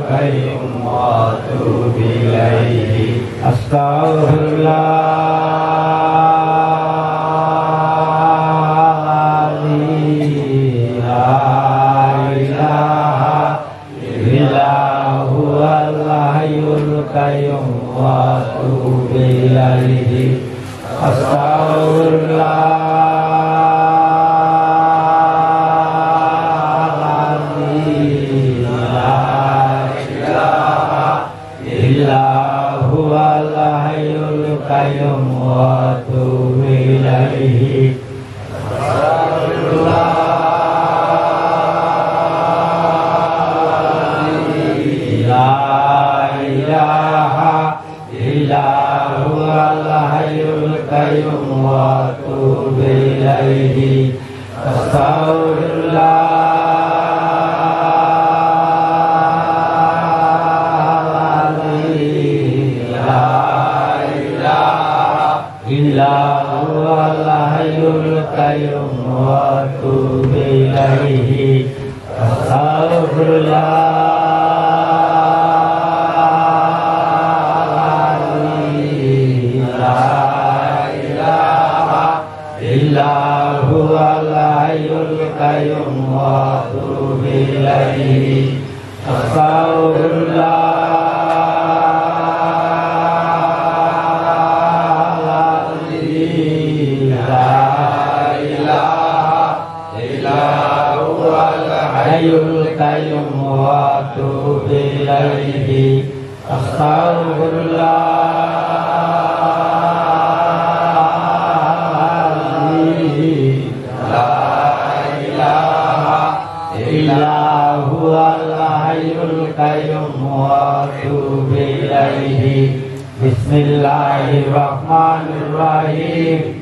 القيوم وأتوب إليه أستغفر الله لا إله إلا هو الحي القيوم وأتوب إليه أستغفر الله Qayyum wa atubu ilaihi la ilaha illa huwal hayyul qayyum wa atubu ilaihi astaghfirullah Qayyum wa atubu ilaihi astaghfirullah la ilaha illa huwal hayyul qayyum wa atubu ilaihi astaghfirullah Hayyul Qayyum wa atubu ilaihi astaghfirullah la ilaha illa huwal hayyul qayyum wa atubu ilaihi bismillahirrahmanirrahim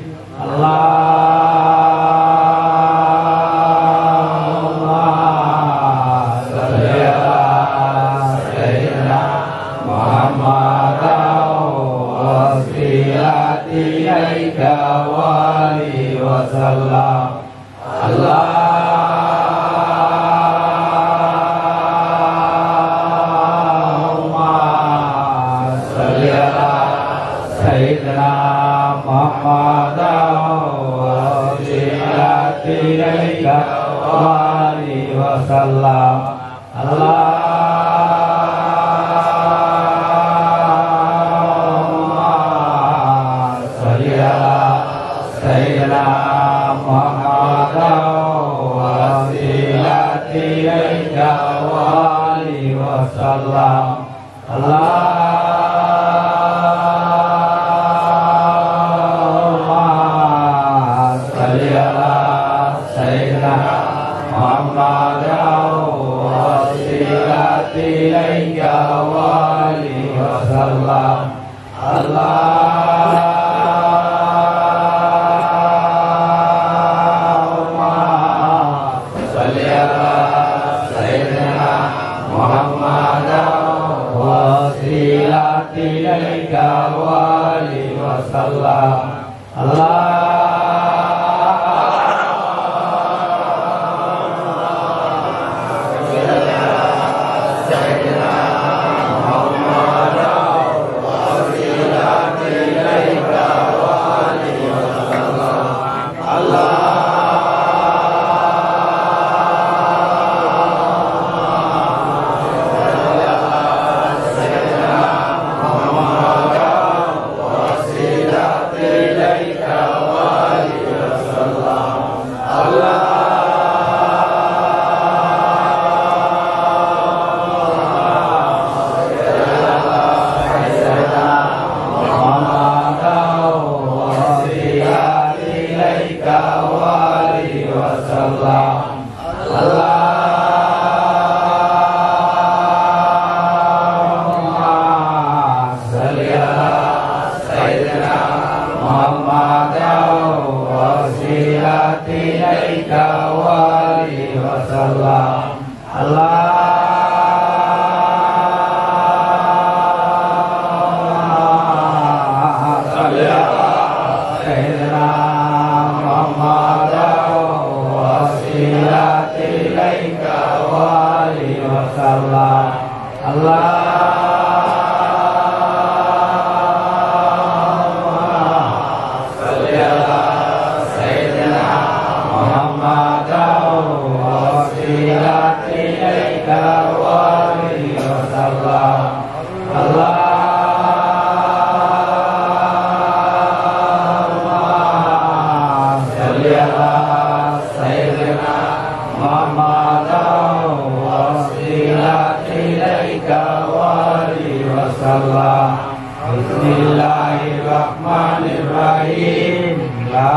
Bismillahirrahmanirrahim. La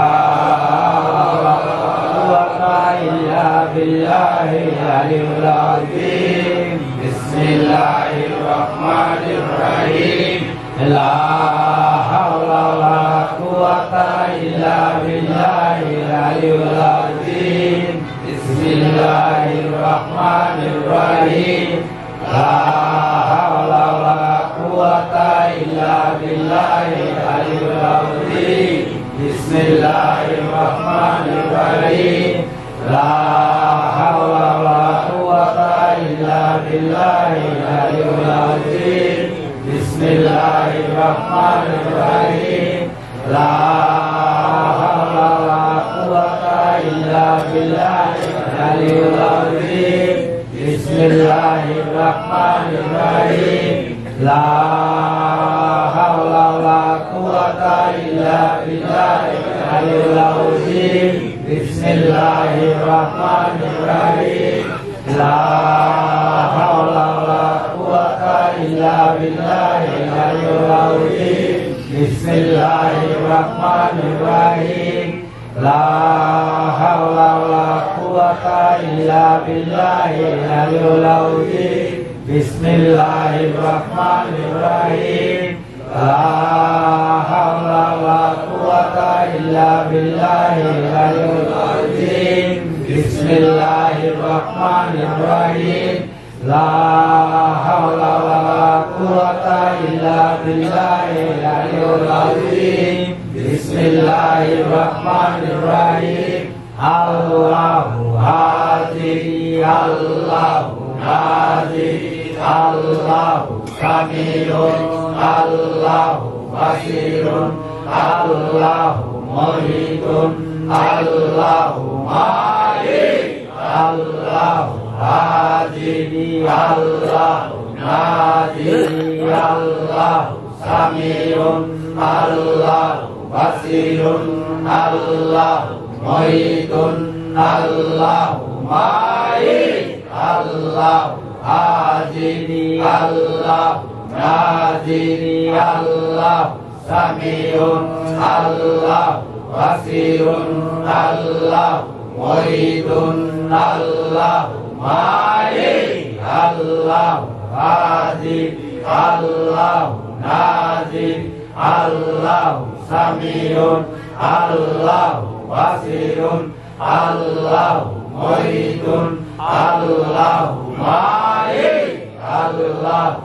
quwwata illa billahil aliyyil azim. Bismillahirrahmanirrahim. La haula wala quwwata illa billahil aliyyil azim. Bismillahirrahmanirrahim. La haula wala quwwata illa billahil aliyyil azim. Bismillahirrahmanirrahim. La haula wala quwwata illa billahil aliyyil azim. Bismillahirrahmanirrahim. La haula wala quwwata illa billahil aliyyil azim. Bismillahirrahmanirrahim. La haula wala quwwata illa billahil aliyyil azim. Bismillahirrahmanirrahim. La haula wala quwwata illa billahil aliyyil azim. Bismillahirrahmanirrahim. La haula wala quwwata illa billahil aliyyil azim. Bismillahirrahmanirrahim. La haula wala quwwata illa billahil aliyyil azim. Bismillahirrahmanirrahim. La haula wala quwwata illa billahil aliyyil azim. Bismillahirrahmanirrahim. Allahu hadi, Allahu hadi, Allahu Samiun, Allahu Basirun, Allahu Muhitun, Allahu Malik, Allahu hadi, Allahu hadi, Allahu Samiun, Allahu Basirun, Allahu Muhitun, Allahu Malik, Allahu hadi, Allahu hadi, Allahu Samiun, Allahu Basirun, Allahu Muhitun, Allahu Malik, Allahu hadi, Allahu hadi, Allahu Samiun, Allahu Basirun, Allahu Muhitun, Allahu Malik, Allahu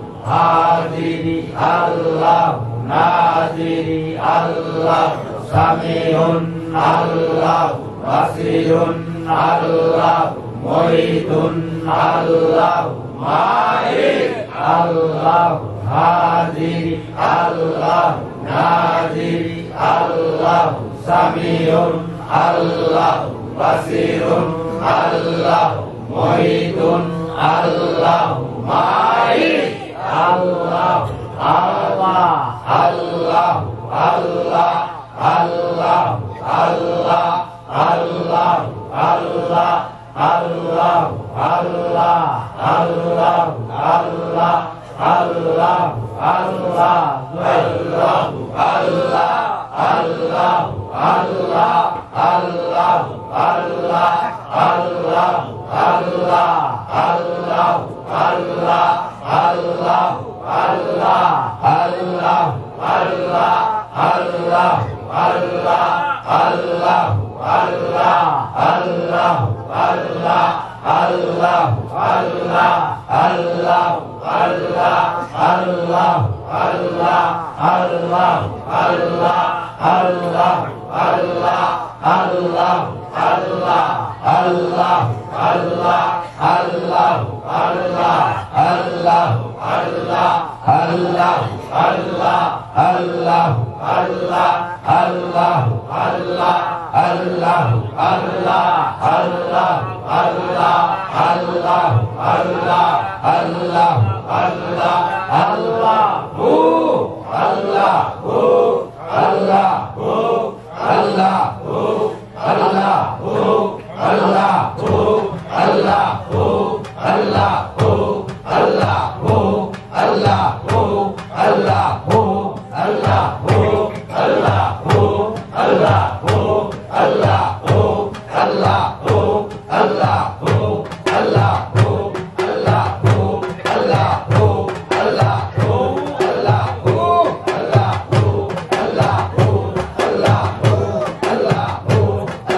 hadi, Allahu hadi, Allahu Samiun, Allahu Basirun, Allahu Muhitun, Allahu Malik, Allahu hadi, Allahu hadi, Allahu Samiun, Allahu Basirun, Allahu Muhitun, Allahu Malik, Allah, Allah, Allah, Allah, Allah, Allah, Allah, Allah, Allah, Allah, Allah, Allah, Allah, Allah, Allah, Allahu Allah Allahu Allah Allahu Allah Allahu Allah Allahu Allah Allahu Allah Allahu Allah Allahu Allah Allahu Allah Allahu Allahu Allahu Allahu Allahu Allahu Allahu Allahu Allahu Allahu Allahu Allahu Allahu Allahu Allahu Allahu Allahu